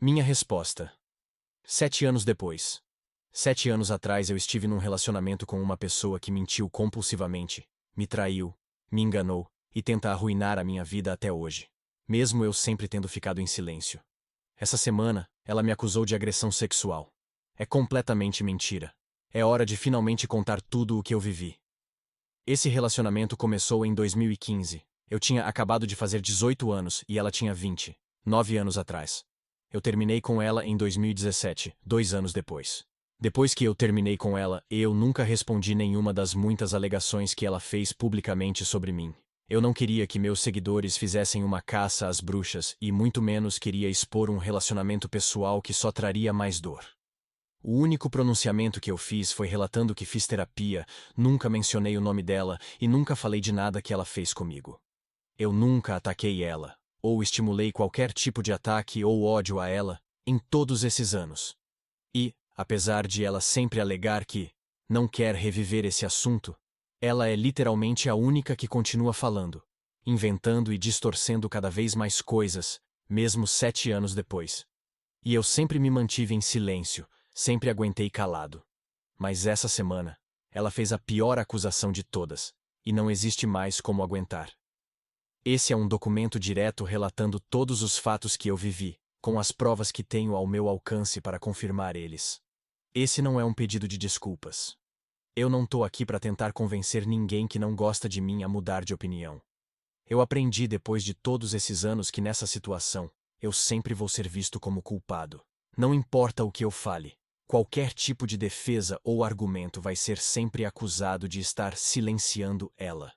Minha resposta. 7 anos depois. 7 anos atrás eu estive num relacionamento com uma pessoa que mentiu compulsivamente, me traiu, me enganou e tenta arruinar a minha vida até hoje. Mesmo eu sempre tendo ficado em silêncio. Essa semana, ela me acusou de agressão sexual. É completamente mentira. É hora de finalmente contar tudo o que eu vivi. Esse relacionamento começou em 2015. Eu tinha acabado de fazer 18 anos e ela tinha 20, 9 anos atrás. Eu terminei com ela em 2017, 2 anos depois. Depois que eu terminei com ela, eu nunca respondi nenhuma das muitas alegações que ela fez publicamente sobre mim. Eu não queria que meus seguidores fizessem uma caça às bruxas e muito menos queria expor um relacionamento pessoal que só traria mais dor. O único pronunciamento que eu fiz foi relatando que fiz terapia, nunca mencionei o nome dela e nunca falei de nada que ela fez comigo. Eu nunca ataquei ela, ou estimulei qualquer tipo de ataque ou ódio a ela, em todos esses anos. E, apesar de ela sempre alegar que não quer reviver esse assunto, ela é literalmente a única que continua falando, inventando e distorcendo cada vez mais coisas, mesmo 7 anos depois. E eu sempre me mantive em silêncio, sempre aguentei calado. Mas essa semana, ela fez a pior acusação de todas, e não existe mais como aguentar. Esse é um documento direto relatando todos os fatos que eu vivi, com as provas que tenho ao meu alcance para confirmar eles. Esse não é um pedido de desculpas. Eu não tô aqui para tentar convencer ninguém que não gosta de mim a mudar de opinião. Eu aprendi depois de todos esses anos que nessa situação, eu sempre vou ser visto como culpado. Não importa o que eu fale, qualquer tipo de defesa ou argumento vai ser sempre acusado de estar silenciando ela.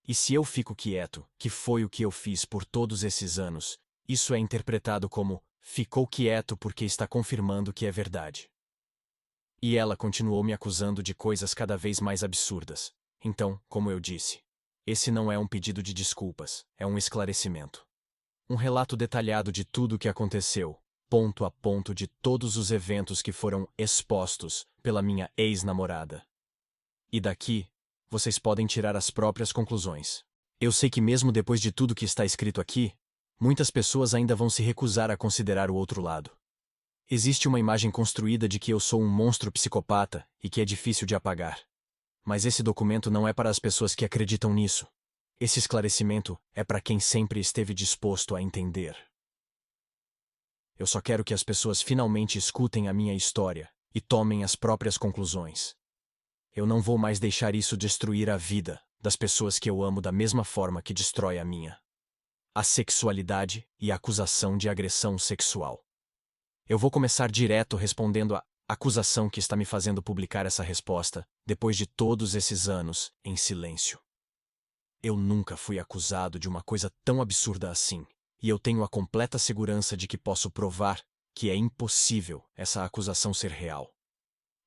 E se eu fico quieto, que foi o que eu fiz por todos esses anos, isso é interpretado como ficou quieto porque está confirmando que é verdade. E ela continuou me acusando de coisas cada vez mais absurdas. Então, como eu disse, esse não é um pedido de desculpas, é um esclarecimento. Um relato detalhado de tudo o que aconteceu, ponto a ponto de todos os eventos que foram expostos pela minha ex-namorada. E daqui, vocês podem tirar as próprias conclusões. Eu sei que mesmo depois de tudo que está escrito aqui, muitas pessoas ainda vão se recusar a considerar o outro lado. Existe uma imagem construída de que eu sou um monstro psicopata e que é difícil de apagar. Mas esse documento não é para as pessoas que acreditam nisso. Esse esclarecimento é para quem sempre esteve disposto a entender. Eu só quero que as pessoas finalmente escutem a minha história e tomem as próprias conclusões. Eu não vou mais deixar isso destruir a vida das pessoas que eu amo da mesma forma que destrói a minha. A sexualidade e a acusação de agressão sexual. Eu vou começar direto respondendo à acusação que está me fazendo publicar essa resposta, depois de todos esses anos em silêncio. Eu nunca fui acusado de uma coisa tão absurda assim, e eu tenho a completa segurança de que posso provar que é impossível essa acusação ser real.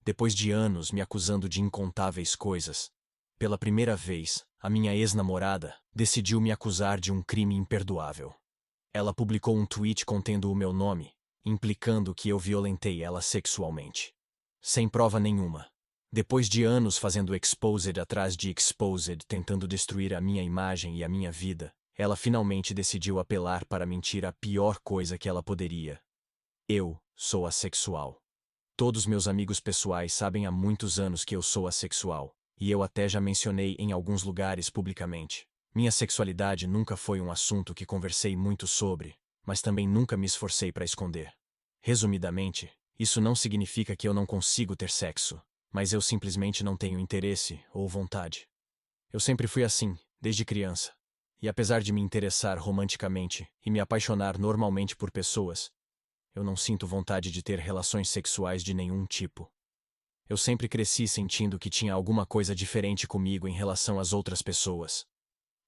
Depois de anos me acusando de incontáveis coisas, pela primeira vez, a minha ex-namorada decidiu me acusar de um crime imperdoável. Ela publicou um tweet contendo o meu nome, implicando que eu violentei ela sexualmente. Sem prova nenhuma. Depois de anos fazendo exposed atrás de exposed tentando destruir a minha imagem e a minha vida, ela finalmente decidiu apelar para mentir a pior coisa que ela poderia. Eu sou assexual. Todos meus amigos pessoais sabem há muitos anos que eu sou assexual, e eu até já mencionei em alguns lugares publicamente. Minha sexualidade nunca foi um assunto que conversei muito sobre, mas também nunca me esforcei para esconder. Resumidamente, isso não significa que eu não consigo ter sexo, mas eu simplesmente não tenho interesse ou vontade. Eu sempre fui assim, desde criança. E apesar de me interessar romanticamente e me apaixonar normalmente por pessoas, eu não sinto vontade de ter relações sexuais de nenhum tipo. Eu sempre cresci sentindo que tinha alguma coisa diferente comigo em relação às outras pessoas.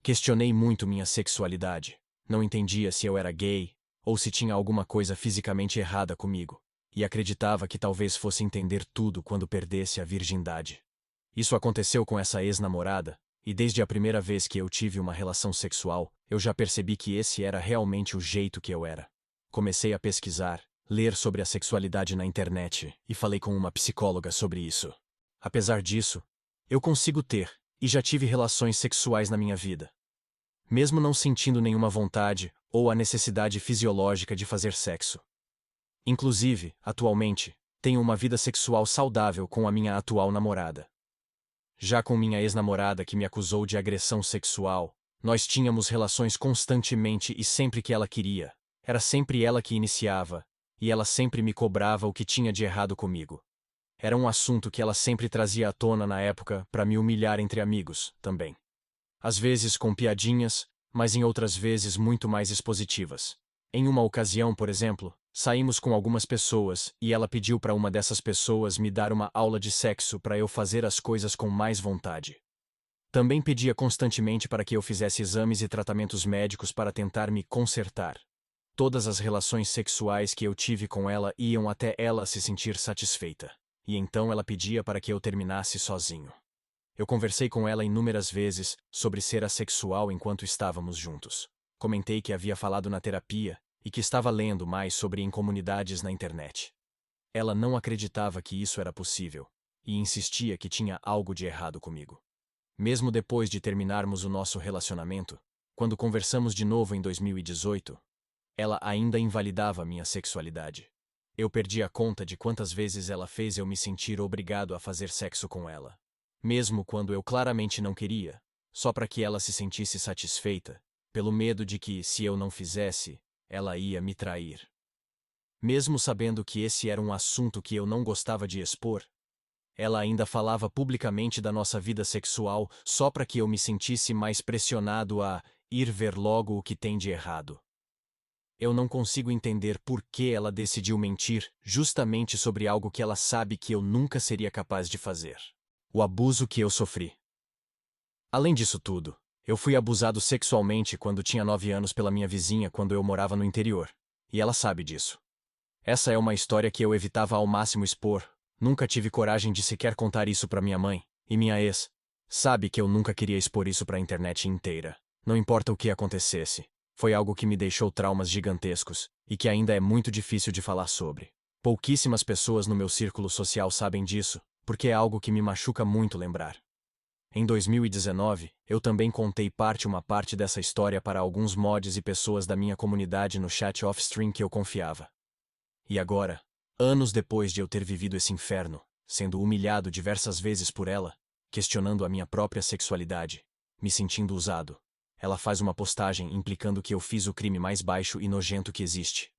Questionei muito minha sexualidade. Não entendia se eu era gay ou se tinha alguma coisa fisicamente errada comigo, e acreditava que talvez fosse entender tudo quando perdesse a virgindade. Isso aconteceu com essa ex-namorada, e desde a primeira vez que eu tive uma relação sexual, eu já percebi que esse era realmente o jeito que eu era. Comecei a pesquisar, ler sobre a sexualidade na internet e falei com uma psicóloga sobre isso. Apesar disso, eu consigo ter, e já tive relações sexuais na minha vida. Mesmo não sentindo nenhuma vontade ou a necessidade fisiológica de fazer sexo. Inclusive, atualmente, tenho uma vida sexual saudável com a minha atual namorada. Já com minha ex-namorada que me acusou de agressão sexual, nós tínhamos relações constantemente e sempre que ela queria. Era sempre ela que iniciava, e ela sempre me cobrava o que tinha de errado comigo. Era um assunto que ela sempre trazia à tona na época para me humilhar entre amigos, também. Às vezes com piadinhas, mas em outras vezes muito mais expositivas. Em uma ocasião, por exemplo, saímos com algumas pessoas e ela pediu para uma dessas pessoas me dar uma aula de sexo para eu fazer as coisas com mais vontade. Também pedia constantemente para que eu fizesse exames e tratamentos médicos para tentar me consertar. Todas as relações sexuais que eu tive com ela iam até ela se sentir satisfeita. E então ela pedia para que eu terminasse sozinho. Eu conversei com ela inúmeras vezes sobre ser assexual enquanto estávamos juntos. Comentei que havia falado na terapia e que estava lendo mais sobre em comunidades na internet. Ela não acreditava que isso era possível e insistia que tinha algo de errado comigo. Mesmo depois de terminarmos o nosso relacionamento, quando conversamos de novo em 2018, ela ainda invalidava minha sexualidade. Eu perdi a conta de quantas vezes ela fez eu me sentir obrigado a fazer sexo com ela. Mesmo quando eu claramente não queria, só para que ela se sentisse satisfeita, pelo medo de que, se eu não fizesse, ela ia me trair. Mesmo sabendo que esse era um assunto que eu não gostava de expor, ela ainda falava publicamente da nossa vida sexual só para que eu me sentisse mais pressionado a ir ver logo o que tem de errado. Eu não consigo entender por que ela decidiu mentir justamente sobre algo que ela sabe que eu nunca seria capaz de fazer. O abuso que eu sofri. Além disso tudo, eu fui abusado sexualmente quando tinha 9 anos pela minha vizinha quando eu morava no interior. E ela sabe disso. Essa é uma história que eu evitava ao máximo expor. Nunca tive coragem de sequer contar isso para minha mãe. E minha ex sabe que eu nunca queria expor isso para a internet inteira. Não importa o que acontecesse. Foi algo que me deixou traumas gigantescos, e que ainda é muito difícil de falar sobre. Pouquíssimas pessoas no meu círculo social sabem disso, porque é algo que me machuca muito lembrar. Em 2019, eu também contei uma parte dessa história para alguns mods e pessoas da minha comunidade no chat off-stream que eu confiava. E agora, anos depois de eu ter vivido esse inferno, sendo humilhado diversas vezes por ela, questionando a minha própria sexualidade, me sentindo usado, ela faz uma postagem implicando que eu fiz o crime mais baixo e nojento que existe.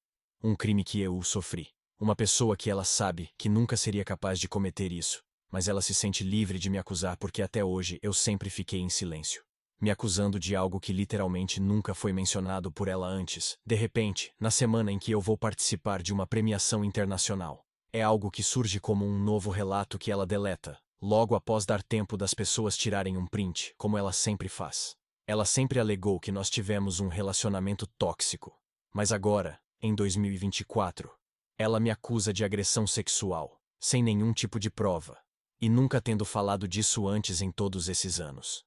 Um crime que eu sofri. Uma pessoa que ela sabe que nunca seria capaz de cometer isso, mas ela se sente livre de me acusar porque até hoje eu sempre fiquei em silêncio. Me acusando de algo que literalmente nunca foi mencionado por ela antes, de repente, na semana em que eu vou participar de uma premiação internacional. É algo que surge como um novo relato que ela deleta, logo após dar tempo das pessoas tirarem um print, como ela sempre faz. Ela sempre alegou que nós tivemos um relacionamento tóxico. Mas agora, em 2024, ela me acusa de agressão sexual, sem nenhum tipo de prova, e nunca tendo falado disso antes em todos esses anos.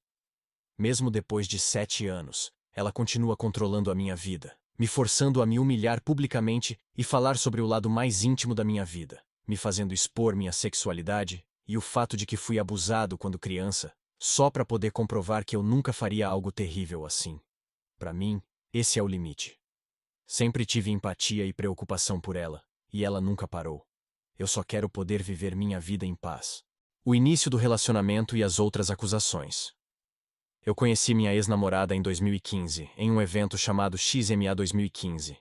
Mesmo depois de 7 anos, ela continua controlando a minha vida, me forçando a me humilhar publicamente e falar sobre o lado mais íntimo da minha vida, me fazendo expor minha sexualidade e o fato de que fui abusado quando criança, só para poder comprovar que eu nunca faria algo terrível assim. Para mim, esse é o limite. Sempre tive empatia e preocupação por ela, e ela nunca parou. Eu só quero poder viver minha vida em paz. O início do relacionamento e as outras acusações. Eu conheci minha ex-namorada em 2015, em um evento chamado XMA 2015.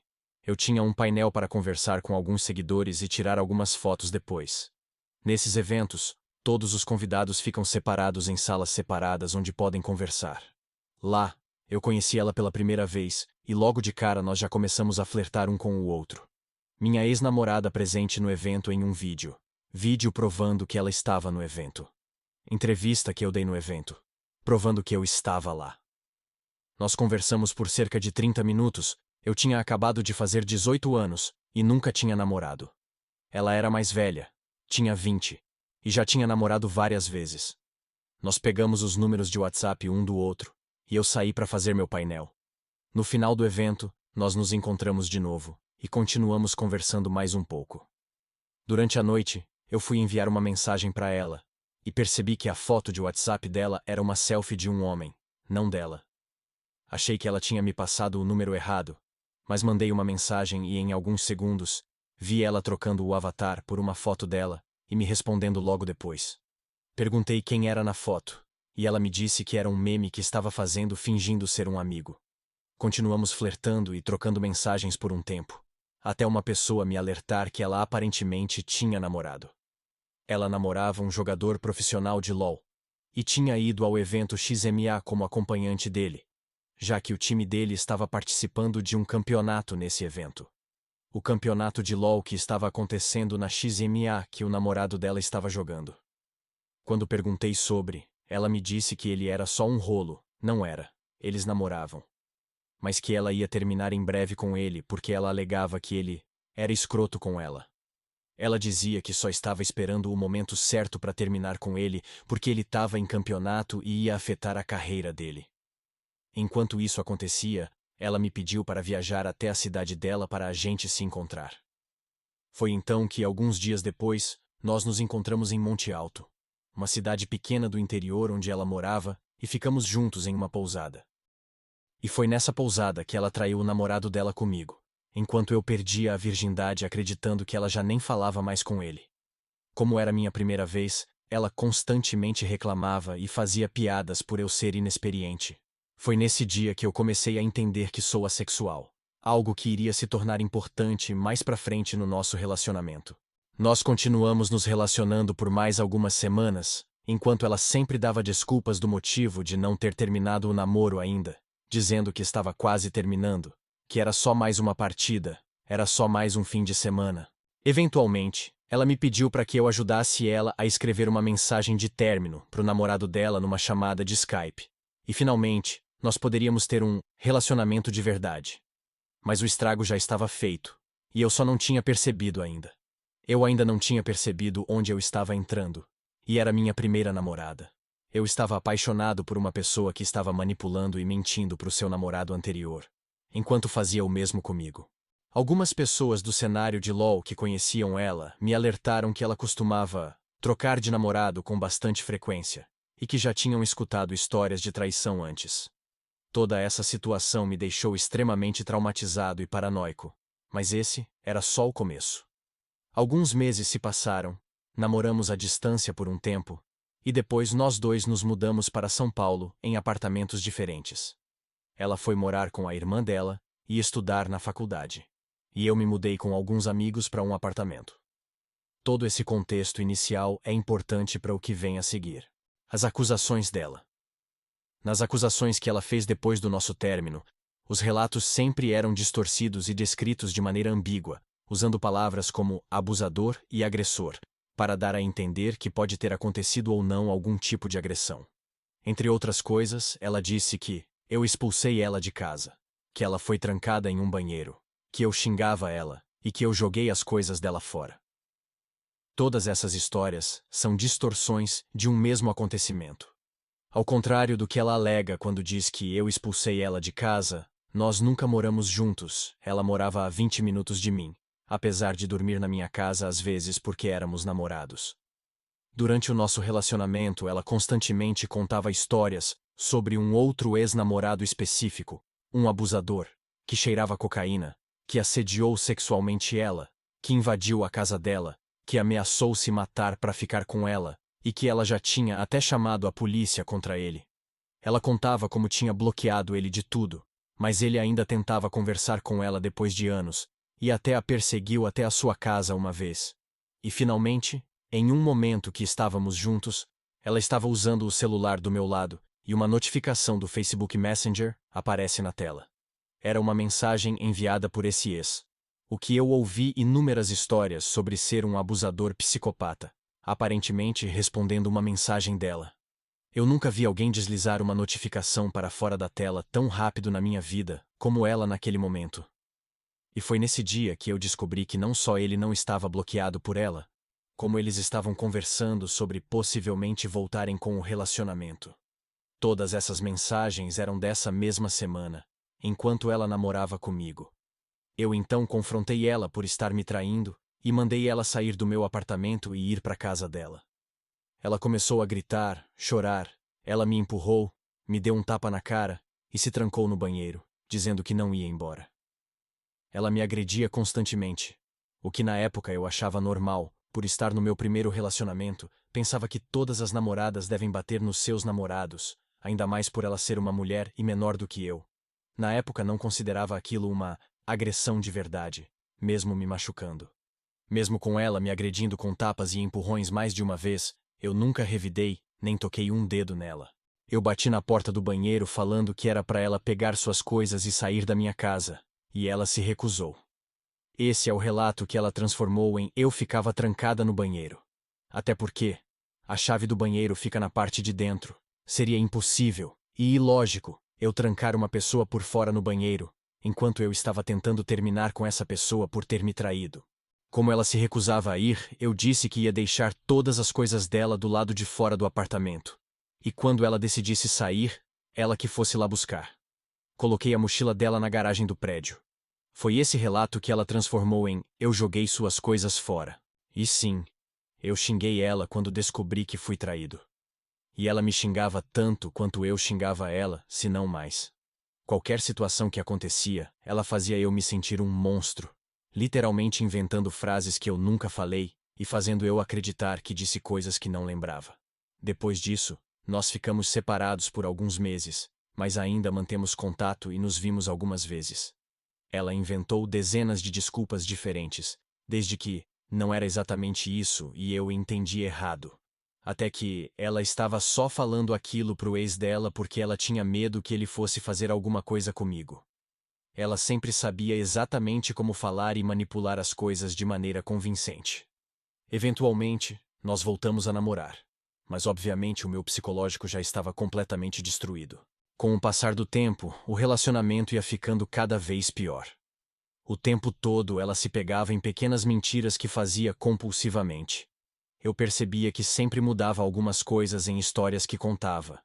Eu tinha um painel para conversar com alguns seguidores e tirar algumas fotos depois. Nesses eventos, todos os convidados ficam separados em salas separadas onde podem conversar. Lá, eu conheci ela pela primeira vez, e logo de cara nós já começamos a flertar um com o outro. Minha ex-namorada presente no evento em um vídeo. Vídeo provando que ela estava no evento. Entrevista que eu dei no evento. Provando que eu estava lá. Nós conversamos por cerca de 30 minutos, eu tinha acabado de fazer 18 anos, e nunca tinha namorado. Ela era mais velha, tinha 20, e já tinha namorado várias vezes. Nós pegamos os números de WhatsApp um do outro, e eu saí para fazer meu painel. No final do evento, nós nos encontramos de novo, e continuamos conversando mais um pouco. Durante a noite, eu fui enviar uma mensagem para ela, e percebi que a foto de WhatsApp dela era uma selfie de um homem, não dela. Achei que ela tinha me passado o número errado, mas mandei uma mensagem e em alguns segundos, Vi ela trocando o avatar por uma foto dela e me respondendo logo depois. Perguntei quem era na foto, e ela me disse que era um meme que estava fazendo fingindo ser um amigo. Continuamos flertando e trocando mensagens por um tempo, até uma pessoa me alertar que ela aparentemente tinha namorado. Ela namorava um jogador profissional de LoL, e tinha ido ao evento XMA como acompanhante dele, já que o time dele estava participando de um campeonato nesse evento. O campeonato de LoL que estava acontecendo na XMA que o namorado dela estava jogando. Quando perguntei sobre, ela me disse que ele era só um rolo, não era, eles namoravam. Mas que ela ia terminar em breve com ele porque ela alegava que ele era escroto com ela. Ela dizia que só estava esperando o momento certo para terminar com ele porque ele estava em campeonato e ia afetar a carreira dele. Enquanto isso acontecia, ela me pediu para viajar até a cidade dela para a gente se encontrar. Foi então que, alguns dias depois, nós nos encontramos em Monte Alto, uma cidade pequena do interior onde ela morava, e ficamos juntos em uma pousada. E foi nessa pousada que ela traiu o namorado dela comigo, enquanto eu perdia a virgindade acreditando que ela já nem falava mais com ele. Como era minha primeira vez, ela constantemente reclamava e fazia piadas por eu ser inexperiente. Foi nesse dia que eu comecei a entender que sou assexual, algo que iria se tornar importante mais pra frente no nosso relacionamento. Nós continuamos nos relacionando por mais algumas semanas, enquanto ela sempre dava desculpas do motivo de não ter terminado o namoro ainda, dizendo que estava quase terminando, que era só mais uma partida, era só mais um fim de semana. Eventualmente, ela me pediu para que eu ajudasse ela a escrever uma mensagem de término para o namorado dela numa chamada de Skype. E finalmente, nós poderíamos ter um relacionamento de verdade. Mas o estrago já estava feito, e eu só não tinha percebido ainda. Eu ainda não tinha percebido onde eu estava entrando, e era minha primeira namorada. Eu estava apaixonado por uma pessoa que estava manipulando e mentindo para o seu namorado anterior, enquanto fazia o mesmo comigo. Algumas pessoas do cenário de LoL que conheciam ela me alertaram que ela costumava trocar de namorado com bastante frequência, e que já tinham escutado histórias de traição antes. Toda essa situação me deixou extremamente traumatizado e paranoico, mas esse era só o começo. Alguns meses se passaram, namoramos à distância por um tempo, e depois nós dois nos mudamos para São Paulo em apartamentos diferentes. Ela foi morar com a irmã dela e estudar na faculdade, e eu me mudei com alguns amigos para um apartamento. Todo esse contexto inicial é importante para o que vem a seguir. As acusações dela. Nas acusações que ela fez depois do nosso término, os relatos sempre eram distorcidos e descritos de maneira ambígua, usando palavras como abusador e agressor, para dar a entender que pode ter acontecido ou não algum tipo de agressão. Entre outras coisas, ela disse que eu expulsei ela de casa, que ela foi trancada em um banheiro, que eu xingava ela e que eu joguei as coisas dela fora. Todas essas histórias são distorções de um mesmo acontecimento. Ao contrário do que ela alega quando diz que eu expulsei ela de casa, nós nunca moramos juntos, ela morava a 20 minutos de mim, apesar de dormir na minha casa às vezes porque éramos namorados. Durante o nosso relacionamento, ela constantemente contava histórias sobre um outro ex-namorado específico, um abusador, que cheirava cocaína, que assediou sexualmente ela, que invadiu a casa dela, que ameaçou se matar para ficar com ela, e que ela já tinha até chamado a polícia contra ele. Ela contava como tinha bloqueado ele de tudo, mas ele ainda tentava conversar com ela depois de anos, e até a perseguiu até a sua casa uma vez. E finalmente, em um momento que estávamos juntos, ela estava usando o celular do meu lado, e uma notificação do Facebook Messenger aparece na tela. Era uma mensagem enviada por esse ex. O que eu ouvi inúmeras histórias sobre ser um abusador psicopata, aparentemente respondendo uma mensagem dela. Eu nunca vi alguém deslizar uma notificação para fora da tela tão rápido na minha vida, como ela naquele momento. E foi nesse dia que eu descobri que não só ele não estava bloqueado por ela, como eles estavam conversando sobre possivelmente voltarem com o relacionamento. Todas essas mensagens eram dessa mesma semana, enquanto ela namorava comigo. Eu então confrontei ela por estar me traindo, e mandei ela sair do meu apartamento e ir para casa dela. Ela começou a gritar, chorar, ela me empurrou, me deu um tapa na cara e se trancou no banheiro, dizendo que não ia embora. Ela me agredia constantemente. O que na época eu achava normal, por estar no meu primeiro relacionamento, pensava que todas as namoradas devem bater nos seus namorados, ainda mais por ela ser uma mulher e menor do que eu. Na época não considerava aquilo uma agressão de verdade, mesmo me machucando. Mesmo com ela me agredindo com tapas e empurrões mais de uma vez, eu nunca revidei, nem toquei um dedo nela. Eu bati na porta do banheiro falando que era para ela pegar suas coisas e sair da minha casa, e ela se recusou. Esse é o relato que ela transformou em "eu ficava trancada no banheiro". Até porque a chave do banheiro fica na parte de dentro. Seria impossível e ilógico eu trancar uma pessoa por fora no banheiro, enquanto eu estava tentando terminar com essa pessoa por ter me traído. Como ela se recusava a ir, eu disse que ia deixar todas as coisas dela do lado de fora do apartamento. E quando ela decidisse sair, ela que fosse lá buscar. Coloquei a mochila dela na garagem do prédio. Foi esse relato que ela transformou em "eu joguei suas coisas fora". E sim, eu xinguei ela quando descobri que fui traído. E ela me xingava tanto quanto eu xingava ela, se não mais. Qualquer situação que acontecia, ela fazia eu me sentir um monstro, literalmente inventando frases que eu nunca falei e fazendo eu acreditar que disse coisas que não lembrava. Depois disso, nós ficamos separados por alguns meses, mas ainda mantemos contato e nos vimos algumas vezes. Ela inventou dezenas de desculpas diferentes, desde que não era exatamente isso e eu entendi errado. Até que ela estava só falando aquilo pro ex dela porque ela tinha medo que ele fosse fazer alguma coisa comigo. Ela sempre sabia exatamente como falar e manipular as coisas de maneira convincente. Eventualmente, nós voltamos a namorar. Mas obviamente o meu psicológico já estava completamente destruído. Com o passar do tempo, o relacionamento ia ficando cada vez pior. O tempo todo ela se pegava em pequenas mentiras que fazia compulsivamente. Eu percebia que sempre mudava algumas coisas em histórias que contava.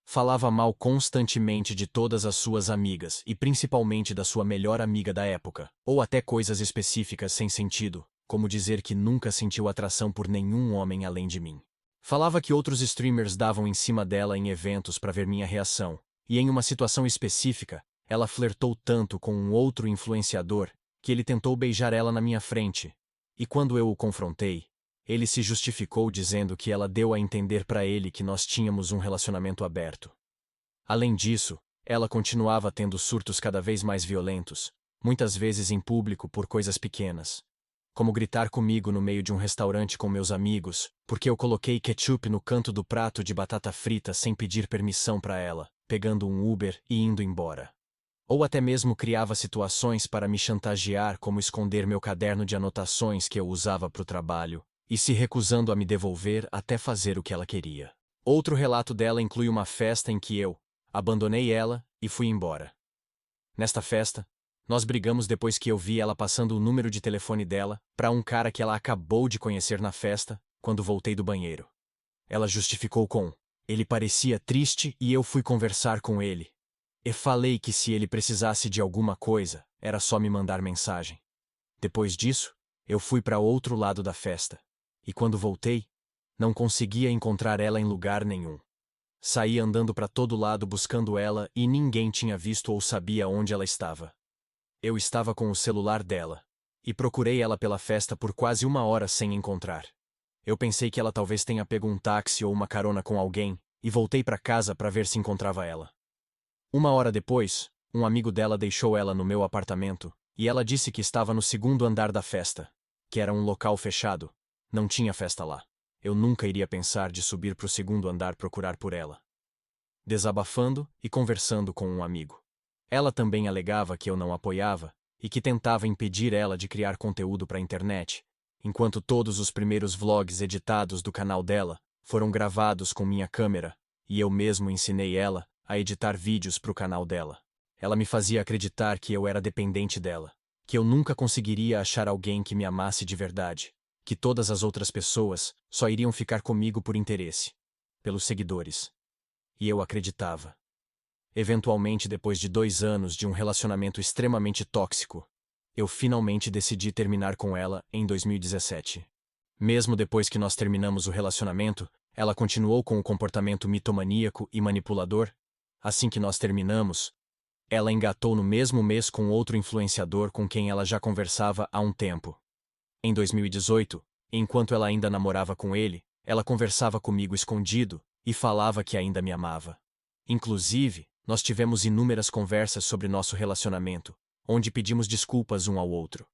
Falava mal constantemente de todas as suas amigas e principalmente da sua melhor amiga da época, ou até coisas específicas sem sentido, como dizer que nunca sentiu atração por nenhum homem além de mim. Falava que outros streamers davam em cima dela em eventos para ver minha reação, e em uma situação específica, ela flertou tanto com um outro influenciador que ele tentou beijar ela na minha frente. E quando eu o confrontei, ele se justificou dizendo que ela deu a entender para ele que nós tínhamos um relacionamento aberto. Além disso, ela continuava tendo surtos cada vez mais violentos, muitas vezes em público por coisas pequenas. Como gritar comigo no meio de um restaurante com meus amigos, porque eu coloquei ketchup no canto do prato de batata frita sem pedir permissão para ela, pegando um Uber e indo embora. Ou até mesmo criava situações para me chantagear, como esconder meu caderno de anotações que eu usava para o trabalho, e se recusando a me devolver até fazer o que ela queria. Outro relato dela inclui uma festa em que eu abandonei ela e fui embora. Nesta festa, nós brigamos depois que eu vi ela passando o número de telefone dela para um cara que ela acabou de conhecer na festa, quando voltei do banheiro. Ela justificou com: ele parecia triste e eu fui conversar com ele. E falei que se ele precisasse de alguma coisa, era só me mandar mensagem. Depois disso, eu fui para outro lado da festa. E quando voltei, não conseguia encontrar ela em lugar nenhum. Saí andando para todo lado buscando ela e ninguém tinha visto ou sabia onde ela estava. Eu estava com o celular dela e procurei ela pela festa por quase 1 hora sem encontrar. Eu pensei que ela talvez tenha pego um táxi ou uma carona com alguém e voltei para casa para ver se encontrava ela. 1 hora depois, um amigo dela deixou ela no meu apartamento e ela disse que estava no segundo andar da festa, que era um local fechado. Não tinha festa lá. Eu nunca iria pensar de subir para o segundo andar procurar por ela. Desabafando e conversando com um amigo. Ela também alegava que eu não apoiava e que tentava impedir ela de criar conteúdo para a internet, enquanto todos os primeiros vlogs editados do canal dela foram gravados com minha câmera, e eu mesmo ensinei ela a editar vídeos para o canal dela. Ela me fazia acreditar que eu era dependente dela, que eu nunca conseguiria achar alguém que me amasse de verdade, que todas as outras pessoas só iriam ficar comigo por interesse, pelos seguidores. E eu acreditava. Eventualmente, depois de 2 anos de um relacionamento extremamente tóxico, eu finalmente decidi terminar com ela em 2017. Mesmo depois que nós terminamos o relacionamento, ela continuou com o comportamento mitomaníaco e manipulador. Assim que nós terminamos, ela engatou no mesmo mês com outro influenciador com quem ela já conversava há um tempo. Em 2018, enquanto ela ainda namorava com ele, ela conversava comigo escondido e falava que ainda me amava. Inclusive, nós tivemos inúmeras conversas sobre nosso relacionamento, onde pedimos desculpas um ao outro.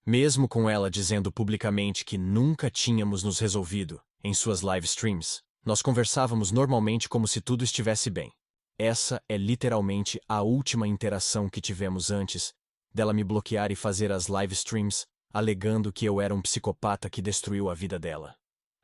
Mesmo com ela dizendo publicamente que nunca tínhamos nos resolvido, em suas live streams, nós conversávamos normalmente como se tudo estivesse bem. Essa é literalmente a última interação que tivemos antes dela me bloquear e fazer as live streams, alegando que eu era um psicopata que destruiu a vida dela.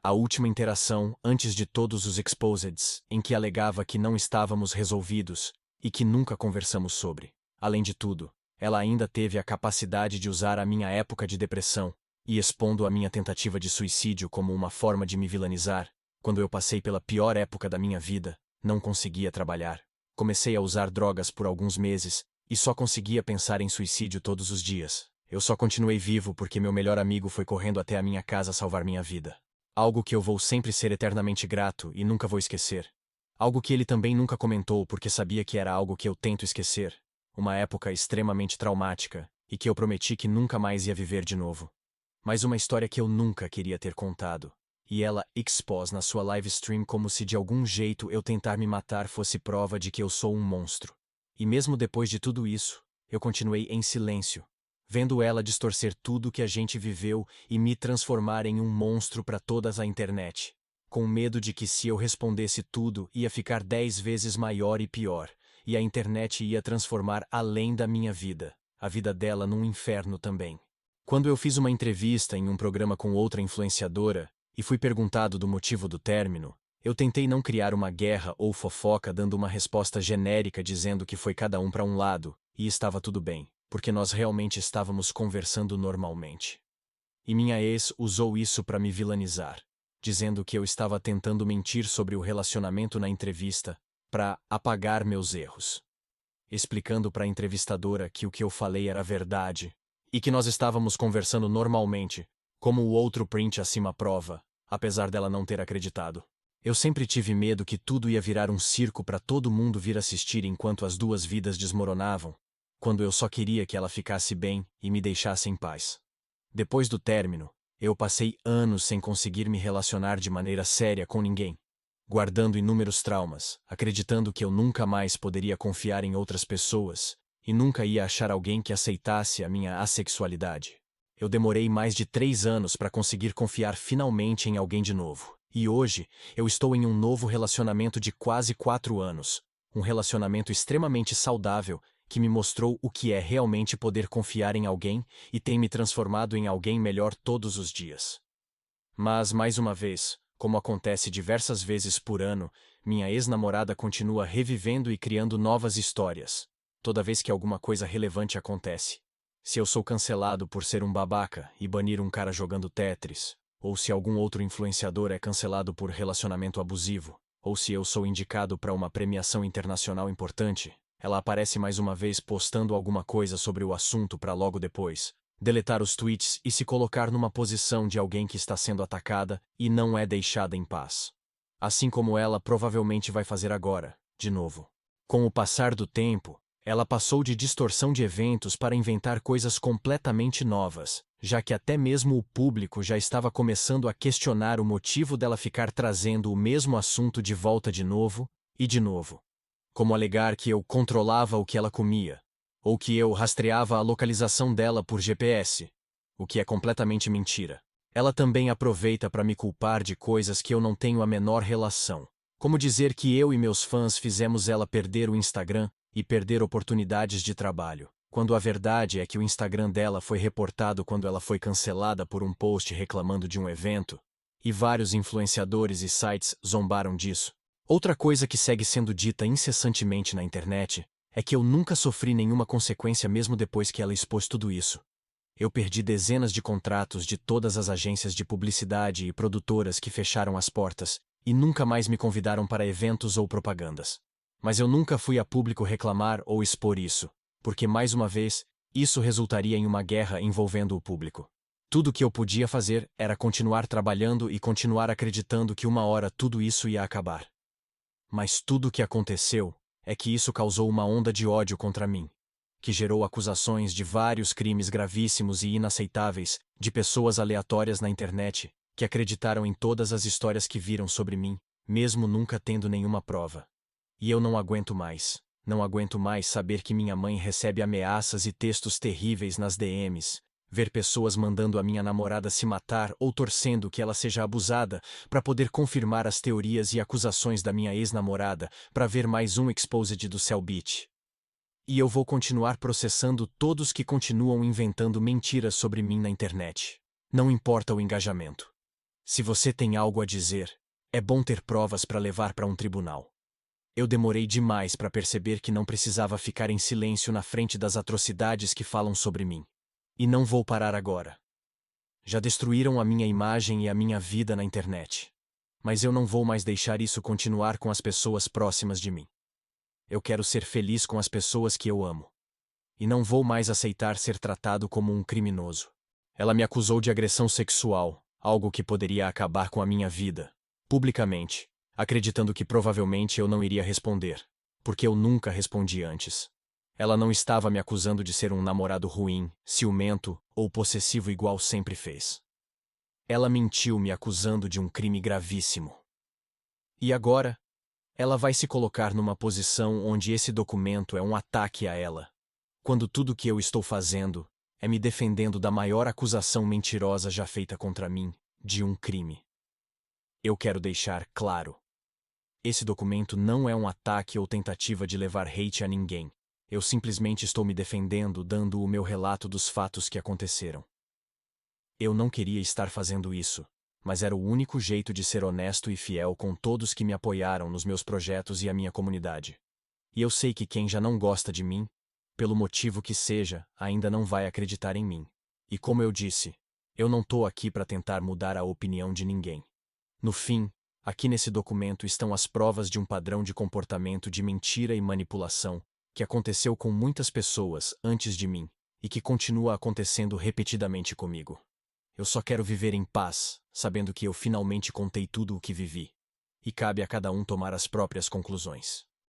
A última interação, antes de todos os exposeds, em que alegava que não estávamos resolvidos e que nunca conversamos sobre. Além de tudo, ela ainda teve a capacidade de usar a minha época de depressão e expondo a minha tentativa de suicídio como uma forma de me vilanizar. Quando eu passei pela pior época da minha vida, não conseguia trabalhar. Comecei a usar drogas por alguns meses e só conseguia pensar em suicídio todos os dias. Eu só continuei vivo porque meu melhor amigo foi correndo até a minha casa salvar minha vida. Algo que eu vou sempre ser eternamente grato e nunca vou esquecer. Algo que ele também nunca comentou porque sabia que era algo que eu tento esquecer. Uma época extremamente traumática e que eu prometi que nunca mais ia viver de novo. Mas uma história que eu nunca queria ter contado. E ela expôs na sua live stream como se de algum jeito eu tentar me matar fosse prova de que eu sou um monstro. E mesmo depois de tudo isso, eu continuei em silêncio, vendo ela distorcer tudo que a gente viveu e me transformar em um monstro para toda a internet, com medo de que se eu respondesse tudo ia ficar 10 vezes maior e pior, e a internet ia transformar além da minha vida, a vida dela num inferno também. Quando eu fiz uma entrevista em um programa com outra influenciadora, e fui perguntado do motivo do término, eu tentei não criar uma guerra ou fofoca dando uma resposta genérica dizendo que foi cada um para um lado, e estava tudo bem, porque nós realmente estávamos conversando normalmente. E minha ex usou isso para me vilanizar, dizendo que eu estava tentando mentir sobre o relacionamento na entrevista, para apagar meus erros. Explicando para a entrevistadora que o que eu falei era verdade, e que nós estávamos conversando normalmente, como o outro print acima prova, apesar dela não ter acreditado. Eu sempre tive medo que tudo ia virar um circo para todo mundo vir assistir enquanto as duas vidas desmoronavam, quando eu só queria que ela ficasse bem e me deixasse em paz. Depois do término, eu passei anos sem conseguir me relacionar de maneira séria com ninguém, guardando inúmeros traumas, acreditando que eu nunca mais poderia confiar em outras pessoas e nunca ia achar alguém que aceitasse a minha assexualidade. Eu demorei mais de 3 anos para conseguir confiar finalmente em alguém de novo. E hoje, eu estou em um novo relacionamento de quase 4 anos. Um relacionamento extremamente saudável que me mostrou o que é realmente poder confiar em alguém e tem me transformado em alguém melhor todos os dias. Mas, mais uma vez, como acontece diversas vezes por ano, minha ex-namorada continua revivendo e criando novas histórias, toda vez que alguma coisa relevante acontece. Se eu sou cancelado por ser um babaca e banir um cara jogando Tetris, ou se algum outro influenciador é cancelado por relacionamento abusivo, ou se eu sou indicado para uma premiação internacional importante, ela aparece mais uma vez postando alguma coisa sobre o assunto para logo depois deletar os tweets e se colocar numa posição de alguém que está sendo atacada e não é deixada em paz. Assim como ela provavelmente vai fazer agora, de novo. Com o passar do tempo, ela passou de distorção de eventos para inventar coisas completamente novas, já que até mesmo o público já estava começando a questionar o motivo dela ficar trazendo o mesmo assunto de volta de novo e de novo. Como alegar que eu controlava o que ela comia, ou que eu rastreava a localização dela por GPS, o que é completamente mentira. Ela também aproveita para me culpar de coisas que eu não tenho a menor relação, como dizer que eu e meus fãs fizemos ela perder o Instagram e perder oportunidades de trabalho, quando a verdade é que o Instagram dela foi reportado quando ela foi cancelada por um post reclamando de um evento, e vários influenciadores e sites zombaram disso. Outra coisa que segue sendo dita incessantemente na internet é que eu nunca sofri nenhuma consequência mesmo depois que ela expôs tudo isso. Eu perdi dezenas de contratos de todas as agências de publicidade e produtoras que fecharam as portas e nunca mais me convidaram para eventos ou propagandas. Mas eu nunca fui a público reclamar ou expor isso, porque mais uma vez, isso resultaria em uma guerra envolvendo o público. Tudo que eu podia fazer era continuar trabalhando e continuar acreditando que uma hora tudo isso ia acabar. Mas tudo o que aconteceu é que isso causou uma onda de ódio contra mim, que gerou acusações de vários crimes gravíssimos e inaceitáveis de pessoas aleatórias na internet, que acreditaram em todas as histórias que viram sobre mim, mesmo nunca tendo nenhuma prova. E eu não aguento mais. Não aguento mais saber que minha mãe recebe ameaças e textos terríveis nas DMs, ver pessoas mandando a minha namorada se matar ou torcendo que ela seja abusada para poder confirmar as teorias e acusações da minha ex-namorada, para ver mais um exposed do Cellbit. E eu vou continuar processando todos que continuam inventando mentiras sobre mim na internet. Não importa o engajamento. Se você tem algo a dizer, é bom ter provas para levar para um tribunal. Eu demorei demais para perceber que não precisava ficar em silêncio na frente das atrocidades que falam sobre mim. E não vou parar agora. Já destruíram a minha imagem e a minha vida na internet. Mas eu não vou mais deixar isso continuar com as pessoas próximas de mim. Eu quero ser feliz com as pessoas que eu amo. E não vou mais aceitar ser tratado como um criminoso. Ela me acusou de agressão sexual, algo que poderia acabar com a minha vida, publicamente, acreditando que provavelmente eu não iria responder, porque eu nunca respondi antes. Ela não estava me acusando de ser um namorado ruim, ciumento ou possessivo igual sempre fez. Ela mentiu me acusando de um crime gravíssimo. E agora, ela vai se colocar numa posição onde esse documento é um ataque a ela, quando tudo o que eu estou fazendo é me defendendo da maior acusação mentirosa já feita contra mim, de um crime. Eu quero deixar claro. Esse documento não é um ataque ou tentativa de levar hate a ninguém. Eu simplesmente estou me defendendo, dando o meu relato dos fatos que aconteceram. Eu não queria estar fazendo isso, mas era o único jeito de ser honesto e fiel com todos que me apoiaram nos meus projetos e a minha comunidade. E eu sei que quem já não gosta de mim, pelo motivo que seja, ainda não vai acreditar em mim. E como eu disse, eu não tô aqui para tentar mudar a opinião de ninguém. No fim, aqui nesse documento estão as provas de um padrão de comportamento de mentira e manipulação que aconteceu com muitas pessoas antes de mim e que continua acontecendo repetidamente comigo. Eu só quero viver em paz, sabendo que eu finalmente contei tudo o que vivi. E cabe a cada um tomar as próprias conclusões.